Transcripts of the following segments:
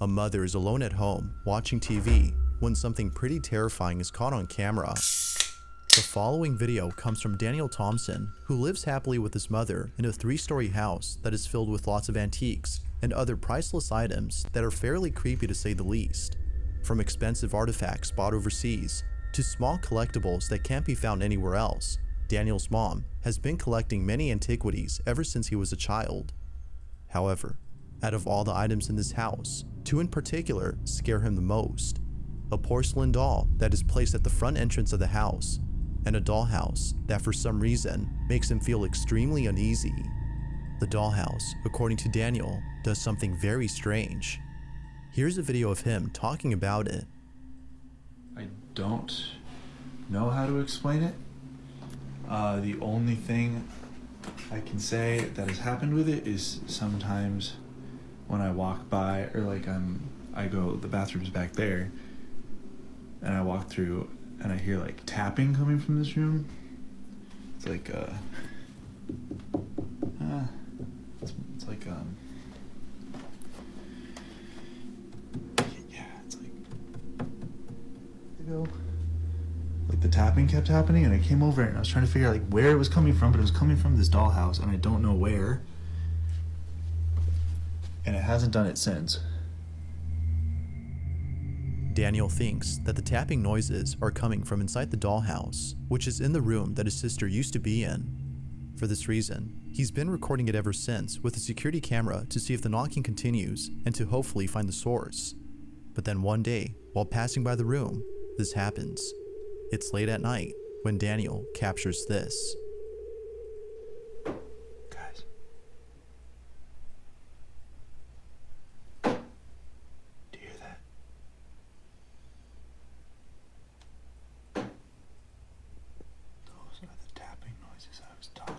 A mother is alone at home watching TV when something pretty terrifying is caught on camera. The following video comes from Daniel Thompson, who lives happily with his mother in a 3-story house that is filled with lots of antiques and other priceless items that are fairly creepy to say the least. From expensive artifacts bought overseas to small collectibles that can't be found anywhere else, Daniel's mom has been collecting many antiquities ever since he was a child. However, out of all the items in this house, 2 in particular scare him the most. A porcelain doll that is placed at the front entrance of the house, and a dollhouse that for some reason makes him feel extremely uneasy. The dollhouse, according to Daniel, does something very strange. Here's a video of him talking about it. I don't know how to explain it. The only thing I can say that has happened with it is sometimes when I walk by, or the bathroom's back there, and I walk through and I hear like tapping coming from this room. It's like it's like yeah, it's like the tapping kept happening, and I came over and I was trying to figure out like where it was coming from, but it was coming from this dollhouse, and I don't know where. And it hasn't done it since. Daniel thinks that the tapping noises are coming from inside the dollhouse, which is in the room that his sister used to be in. For this reason, he's been recording it ever since with a security camera to see if the knocking continues and to hopefully find the source. But then one day, while passing by the room, this happens. It's late at night when Daniel captures this. Guys. Do you hear that? Those are the tapping noises I was talking about.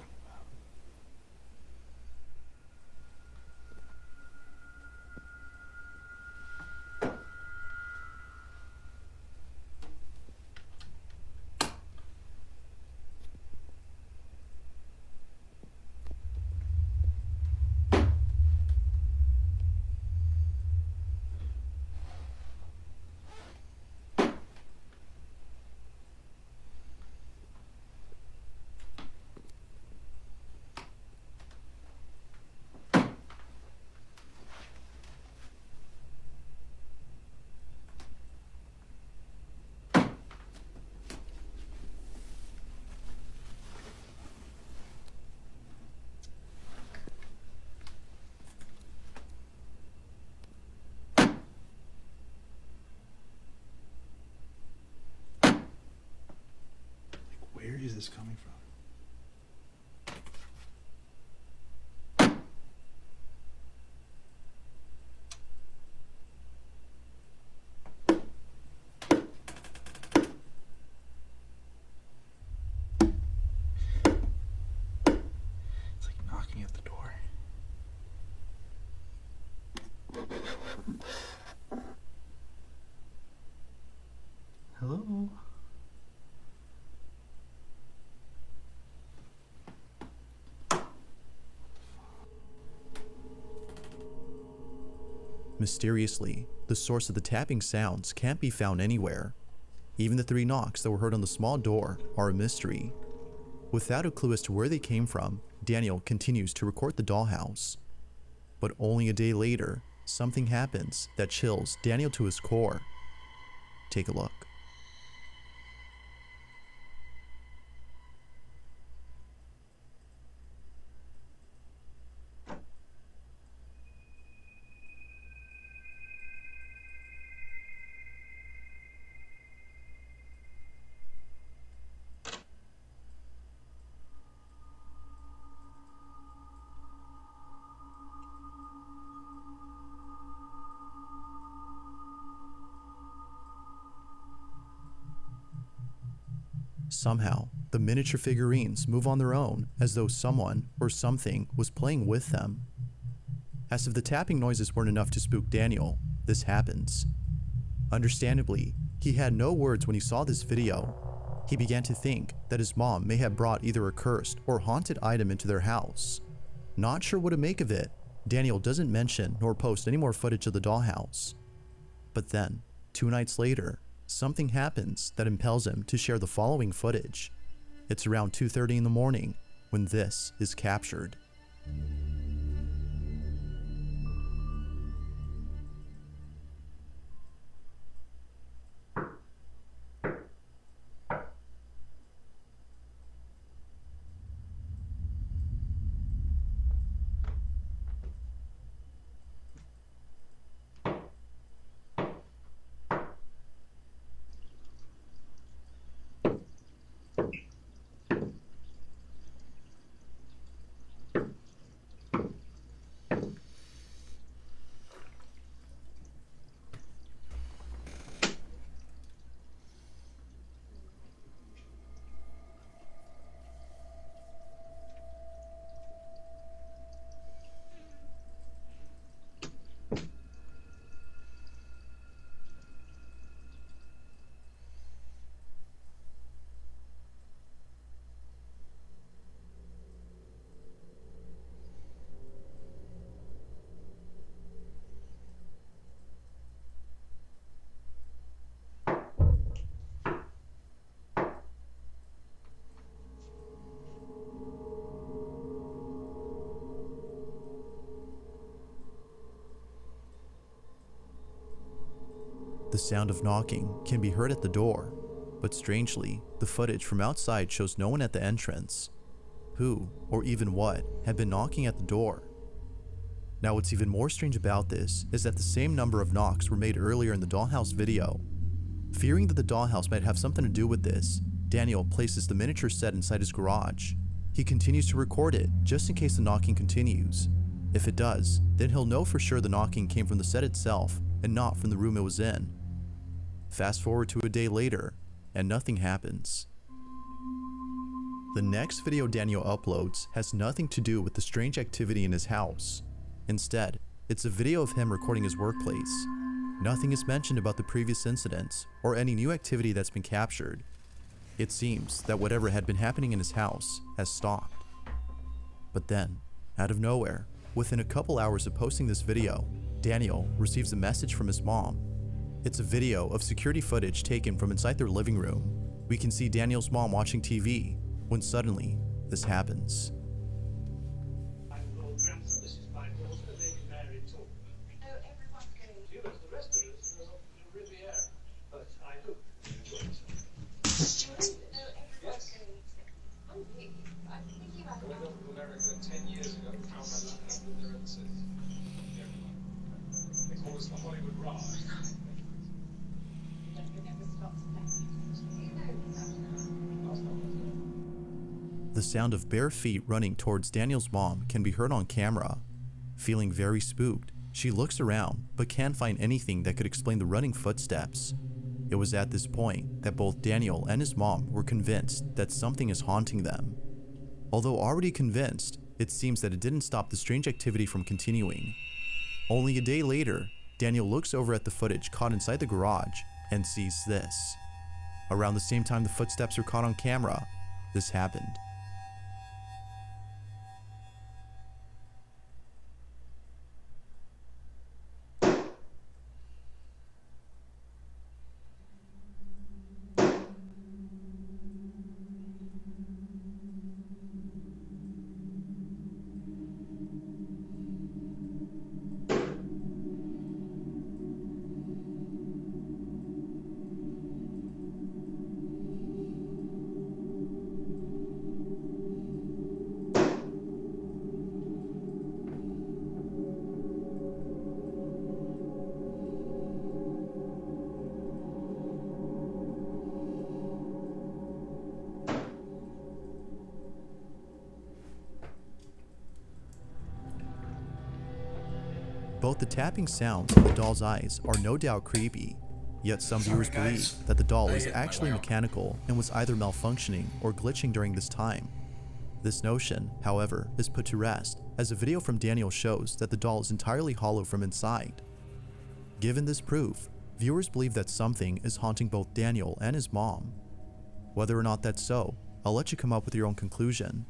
Where is this coming from? It's like knocking at the door. Hello? Mysteriously, the source of the tapping sounds can't be found anywhere. Even the 3 knocks that were heard on the small door are a mystery. Without a clue as to where they came from, Daniel continues to record the dollhouse. But only a day later, something happens that chills Daniel to his core. Take a look. Somehow, the miniature figurines move on their own as though someone or something was playing with them. As if the tapping noises weren't enough to spook Daniel, this happens. Understandably, he had no words when he saw this video. He began to think that his mom may have brought either a cursed or haunted item into their house. Not sure what to make of it, Daniel doesn't mention nor post any more footage of the dollhouse. But then, 2 nights later, something happens that impels him to share the following footage. It's around 2:30 in the morning when this is captured. The sound of knocking can be heard at the door, but strangely, the footage from outside shows no one at the entrance. Who, or even what, had been knocking at the door? Now what's even more strange about this is that the same number of knocks were made earlier in the dollhouse video. Fearing that the dollhouse might have something to do with this, Daniel places the miniature set inside his garage. He continues to record it just in case the knocking continues. If it does, then he'll know for sure the knocking came from the set itself and not from the room it was in. Fast forward to a day later, and nothing happens. The next video Daniel uploads has nothing to do with the strange activity in his house. Instead, it's a video of him recording his workplace. Nothing is mentioned about the previous incidents or any new activity that's been captured. It seems that whatever had been happening in his house has stopped. But then, out of nowhere, within a couple hours of posting this video, Daniel receives a message from his mom. It's a video of security footage taken from inside their living room. We can see Daniel's mom watching TV when suddenly this happens. The sound of bare feet running towards Daniel's mom can be heard on camera. Feeling very spooked, she looks around but can't find anything that could explain the running footsteps. It was at this point that both Daniel and his mom were convinced that something is haunting them. Although already convinced, it seems that it didn't stop the strange activity from continuing. Only a day later, Daniel looks over at the footage caught inside the garage and sees this. Around the same time the footsteps are caught on camera, this happened. Both the tapping sounds and the doll's eyes are no doubt creepy, yet some viewers believe that the doll is actually mechanical and was either malfunctioning or glitching during this time. This notion, however, is put to rest as a video from Daniel shows that the doll is entirely hollow from inside. Given this proof, viewers believe that something is haunting both Daniel and his mom. Whether or not that's so, I'll let you come up with your own conclusion.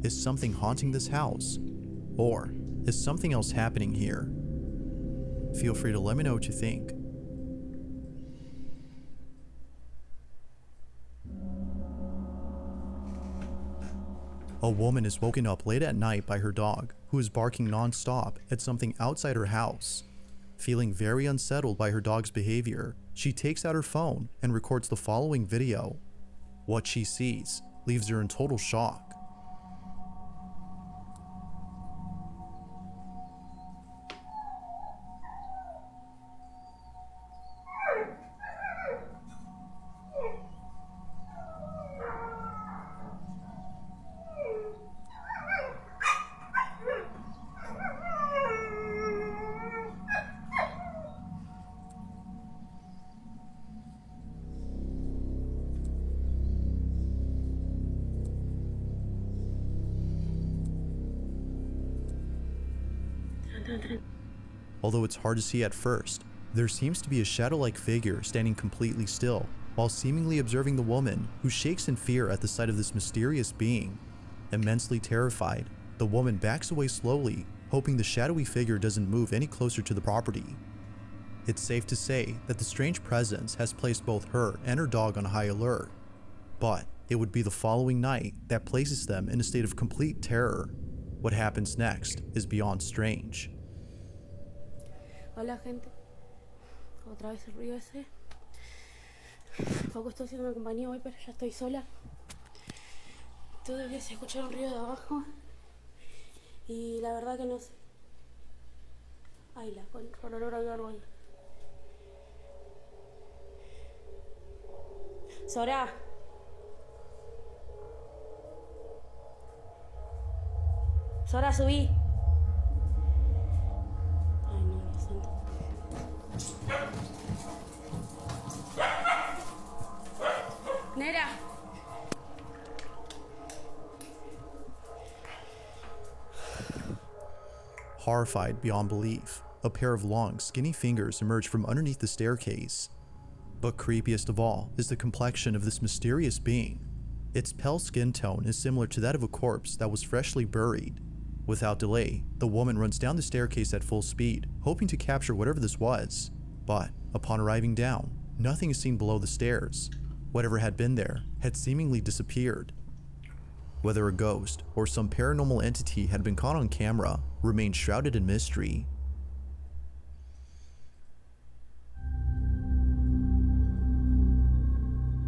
Is something haunting this house? Or is something else happening here? Feel free to let me know what you think. A woman is woken up late at night by her dog, who is barking non-stop at something outside her house. Feeling very unsettled by her dog's behavior, she takes out her phone and records the following video. What she sees leaves her in total shock. Although it's hard to see at first, there seems to be a shadow-like figure standing completely still, while seemingly observing the woman, who shakes in fear at the sight of this mysterious being. Immensely terrified, the woman backs away slowly, hoping the shadowy figure doesn't move any closer to the property. It's safe to say that the strange presence has placed both her and her dog on high alert, but it would be the following night that places them in a state of complete terror. What happens next is beyond strange. Hola gente, otra vez el ruido ese. Poco estoy haciendo compañía hoy, pero ya estoy sola. Todavía se escucha un ruido de abajo y la verdad que no sé. Ay, la concha, por olor a árbol. Sora. Sora, subí. Nera. Horrified beyond belief, a pair of long, skinny fingers emerge from underneath the staircase. But creepiest of all is the complexion of this mysterious being. Its pale skin tone is similar to that of a corpse that was freshly buried. Without delay, the woman runs down the staircase at full speed, hoping to capture whatever this was. But upon arriving down, nothing is seen below the stairs. Whatever had been there had seemingly disappeared. Whether a ghost or some paranormal entity had been caught on camera remains shrouded in mystery.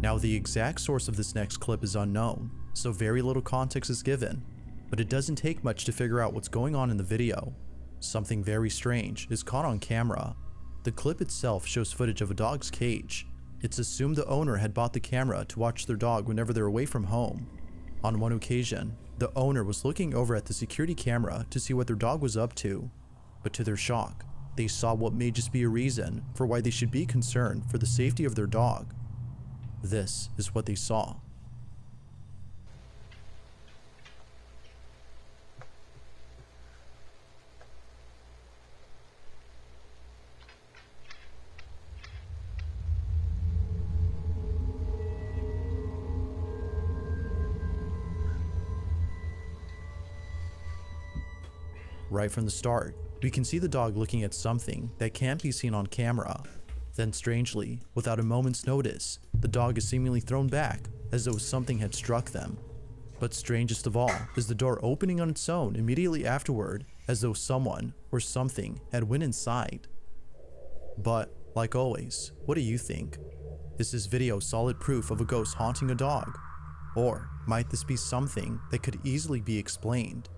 Now, the exact source of this next clip is unknown, so very little context is given, but it doesn't take much to figure out what's going on in the video. Something very strange is caught on camera. The clip itself shows footage of a dog's cage. It's assumed the owner had bought the camera to watch their dog whenever they're away from home. On one occasion, the owner was looking over at the security camera to see what their dog was up to, but to their shock, they saw what may just be a reason for why they should be concerned for the safety of their dog. This is what they saw. Right from the start, we can see the dog looking at something that can't be seen on camera. Then strangely, without a moment's notice, the dog is seemingly thrown back as though something had struck them. But strangest of all is the door opening on its own immediately afterward, as though someone or something had went inside. But, like always, what do you think? Is this video solid proof of a ghost haunting a dog? Or might this be something that could easily be explained?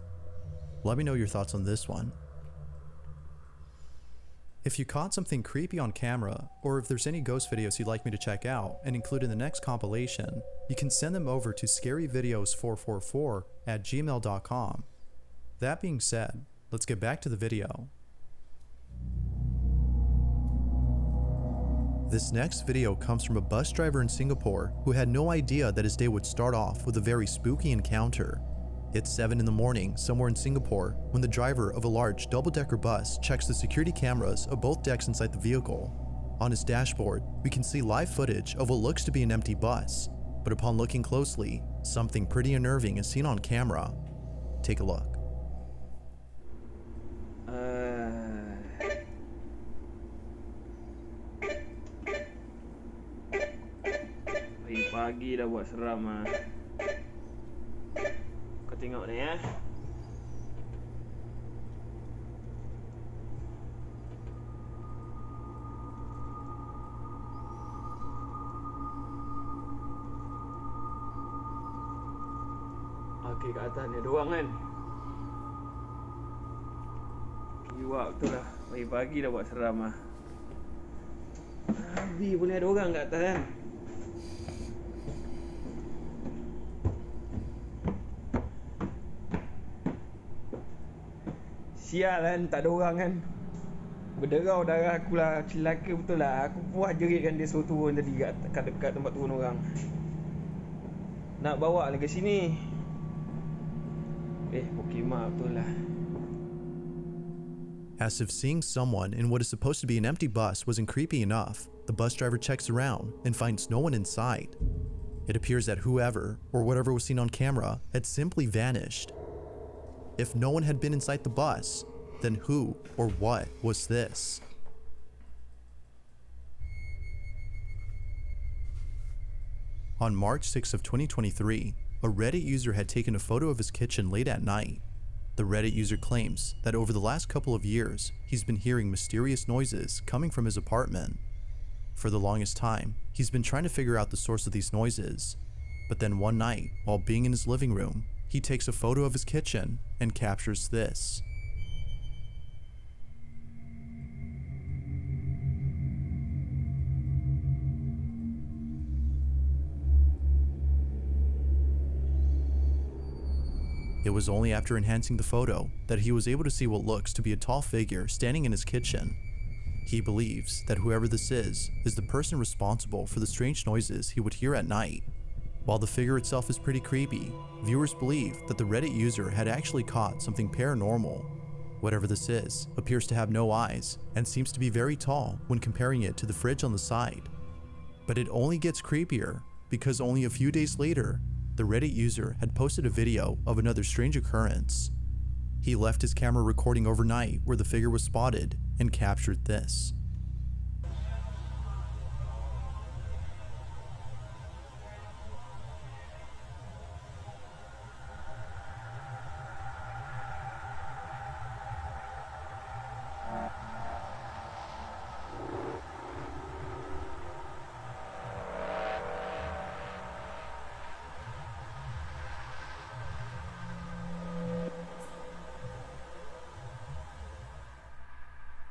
Let me know your thoughts on this one. If you caught something creepy on camera, or if there's any ghost videos you'd like me to check out and include in the next compilation, you can send them over to scaryvideos444@gmail.com. That being said, let's get back to the video. This next video comes from a bus driver in Singapore who had no idea that his day would start off with a very spooky encounter. It's 7 in the morning somewhere in Singapore when the driver of a large double-decker bus checks the security cameras of both decks inside the vehicle. On his dashboard, we can see live footage of what looks to be an empty bus, but upon looking closely, something pretty unnerving is seen on camera. Take a look. pagi dah buat seram ah. Kau tengok ni ya. Okey, kat atas ni ada orang kan. Kiwak betul lah. Pagi-pagi dah buat seram ah. Habis boleh ada orang kat atas kan. Sial kan, tak ada orang kan. Berderau darah aku lah. Celaka betul lah. Aku puas jeritkan dia suruh turun tadi kat tempat turun orang. Nak bawa lagi sini. Pokemon betul lah. As if seeing someone in what is supposed to be an empty bus wasn't creepy enough, the bus driver checks around and finds no one inside. It appears that whoever, or whatever was seen on camera, had simply vanished. If no one had been inside the bus, then who or what was this? On March 6th of 2023, a Reddit user had taken a photo of his kitchen late at night. The Reddit user claims that over the last couple of years, he's been hearing mysterious noises coming from his apartment. For the longest time, he's been trying to figure out the source of these noises. But then one night, while being in his living room, he takes a photo of his kitchen and captures this. It was only after enhancing the photo that he was able to see what looks to be a tall figure standing in his kitchen. He believes that whoever this is the person responsible for the strange noises he would hear at night. While the figure itself is pretty creepy, viewers believe that the Reddit user had actually caught something paranormal. Whatever this is appears to have no eyes and seems to be very tall when comparing it to the fridge on the side. But it only gets creepier because only a few days later, the Reddit user had posted a video of another strange occurrence. He left his camera recording overnight where the figure was spotted and captured this.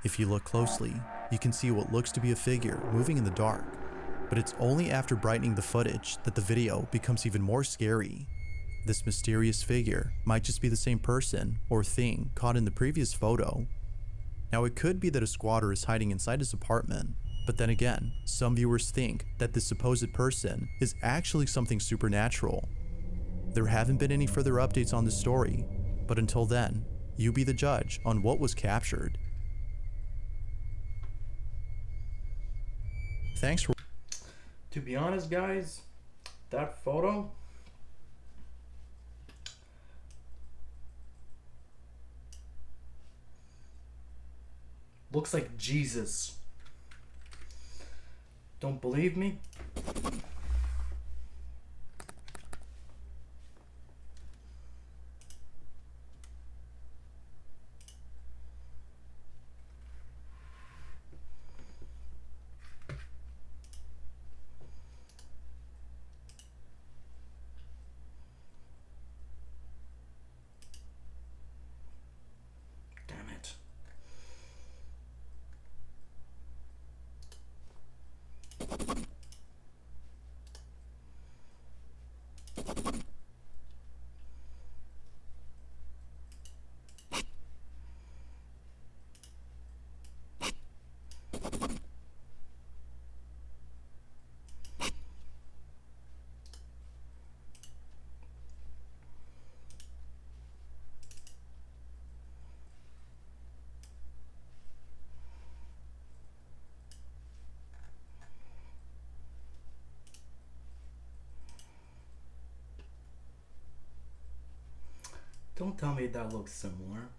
If you look closely, you can see what looks to be a figure moving in the dark, but it's only after brightening the footage that the video becomes even more scary. This mysterious figure might just be the same person or thing caught in the previous photo. Now it could be that a squatter is hiding inside his apartment, but then again, some viewers think that this supposed person is actually something supernatural. There haven't been any further updates on this story, but until then, you be the judge on what was captured. Thanks for... To be honest, guys, that photo looks like Jesus. Don't believe me? Damn it. Don't tell me that looks similar.